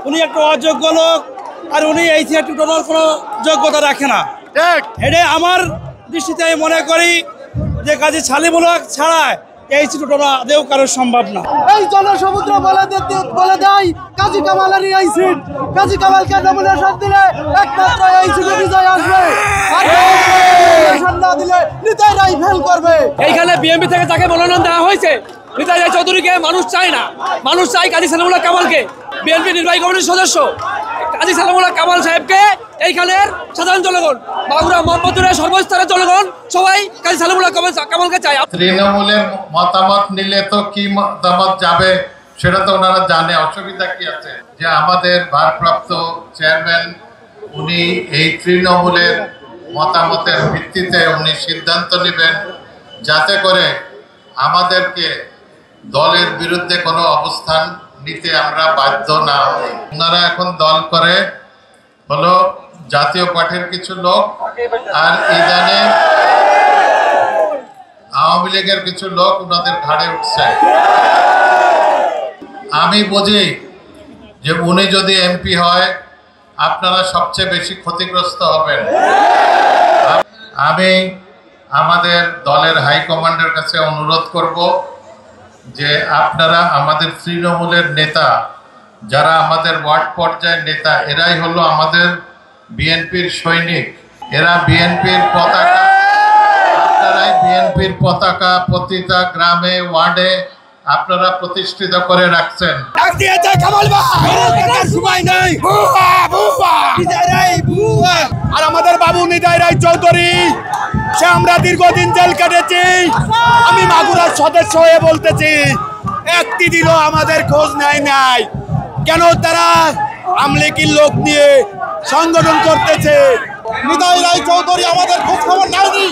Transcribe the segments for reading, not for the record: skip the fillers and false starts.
উনি একটা অযোগ্য লোক, আর উনি এই সিটটি উঠানোর কোনো যোগ্যতা রাখে না। এটাই আমার দৃষ্টিতে আমি মনে করি যে কাজী সালিমুল হক ছাড়া এই সিট উঠানো আদেও কারোর সম্ভব না। এই জনসমুদ্র বলে দেয় কাজী কামালেরই এই সিট। কাজী কামালকে নমিনেশন দিলে একমাত্র এই সিটে বিজয় আসবে, আর নমিনেশন না দিলে নিতাই রায় ফেল করবে। এইখানে বিএনপি থেকে যাকে মনোনয়ন দেওয়া হয়েছে নিতাই রায় চৌধুরীকে মানুষ চায় না, মানুষ চায় কাজী সালিমুল হক কামালকে। বিএনপি নির্বাহী কমিটির সদস্য কাজী সালিমুল হক কামাল সাহেবকে এইখানের সাধারণ জনগণ, মাগুরা মোহাম্মদপুরের সর্বস্তরের জনগণ সবাই কাজী সালিমুল হক কামালকে চায়। তৃণমূলের মতামত নিলে তো কি মতামত যাবে সেটা তো ওনারা জানে, অসুবিধা কি আছে? যে আমাদের ভারপ্রাপ্ত চেয়ারম্যান উনি এই তৃণমূলের মতামতের ভিত্তিতে উনি সিদ্ধান্ত নেবেন, যাতে করে আমাদেরকে দলের বিরুদ্ধে কোনো অবস্থান নিতে আমরা বাধ্য না হই। ওনারা এখন দল করে হলো জাতীয় পার্টির কিছু লোক, আর ইদানে আওয়ামী লীগের কিছু লোক ওনাদের ঘাড়ে উঠছে। আমি বুঝি যে উনি যদি এমপি হয় আপনারা সবচেয়ে বেশি ক্ষতিগ্রস্ত হবেন। আমি আমাদের দলের হাইকমান্ডের কাছে অনুরোধ করব যে আপনারা আমাদের তৃণমূলের নেতা, যারা আমাদের ওয়ার্ড পর্যায়ের নেতা, এরাই হলো আমাদের বিএনপির সৈনিক। এরা বিএনপির পতাকা, আপনারাই বিএনপির পতাকা প্রতিটা গ্রামে ওয়ার্ডে আপনারা প্রতিষ্ঠিত করে রাখছেন। আর আমাদের বাবু নিতাই রায় চৌধুরী, সে আমরা দীর্ঘদিন জেল কেটেছি। আমি মাগুরার সদস্য হয়ে বলতেছি, একটি দিনও আমাদের খোঁজ নাই। কেন তারা আমলেকির লোক নিয়ে সংগঠন করতেছে? নিতাই রায় চৌধুরী আমাদের খোঁজ খবর নেয়নি,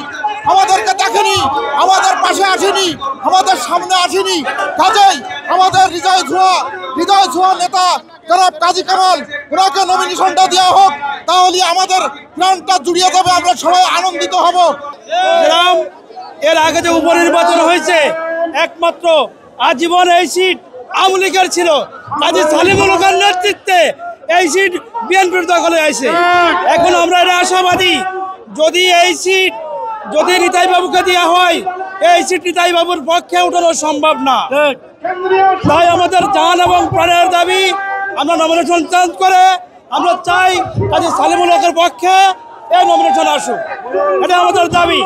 আমাদেরকে দেখেনি, আমাদের পাশে আসেনি, আমাদের সামনে আসেনি। কাজেই আমাদের হৃদয় ছোঁয়া নেতা জনাব কাজী কামাল, ওনাকে নমিনেশনটা দেওয়া হোক, তাহলে আমাদের প্রাণটা জুড়িয়ে যাবে, আমরা সবাই আনন্দিত হব। এর আগে যে উপনির্বাচন হয়েছে একমাত্র আজীবন এই সিট আওয়ামী লীগের ছিল, কাজী সালিমুল হকের নেতৃত্বে এই সিট বিএনপির দখলে আছে। এখন আমরা এটা আশাবাদী, যদি এই সিট যদি নিতাই বাবুকে দেওয়া হয়, এই সিট নিতাই বাবুর পক্ষে উঠানো সম্ভব না। তাই আমাদের জান এবং প্রাণের দাবি, আমরা নমিনেশন চেঞ্জ করে আমরা চাই কাজী সালিমুল হকের পক্ষে এই নমিনেশন আসুক, এটা আমাদের দাবি।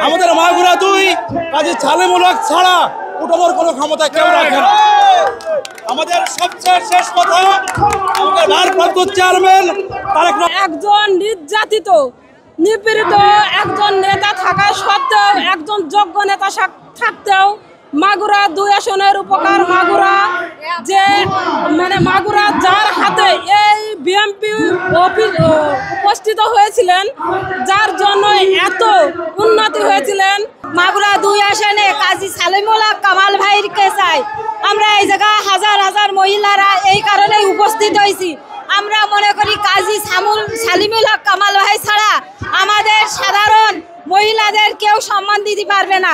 আমাদের মাগুরা 2 কাজী সালিমুল হক ছাড়া উঠানোর কোনো ক্ষমতা কেউ রাখে না। আমাদের সবচেয়ে শেষ কথা, আমাদের ভারপ্রাপ্ত চেয়ারম্যান একজন নির্যাতিত নিপীড়িত একজন নেতা থাকা সত্ত্বেও, একজন যোগ্য নেতা থাকতেও মাগুরা 2 আসনের উপকার মাগুরা মাগুরা যার হাতে এই বিএনপি উপস্থিত হয়েছিলেন, যার জন্য এত উন্নতি হয়েছিলেন। মাগুরা 2 আসনে কাজী সালিমুল হক কামাল ভাইকে চাই। আমরা এই জায়গায় হাজার হাজার মহিলারা এই কারণেই উপস্থিত হয়েছি। আমরা মনে করি কাজী সালিমুল হক কামাল ভাই ছাড়া আমাদের সাধারণ মহিলাদের কেউ সম্মান দিতে পারবে না।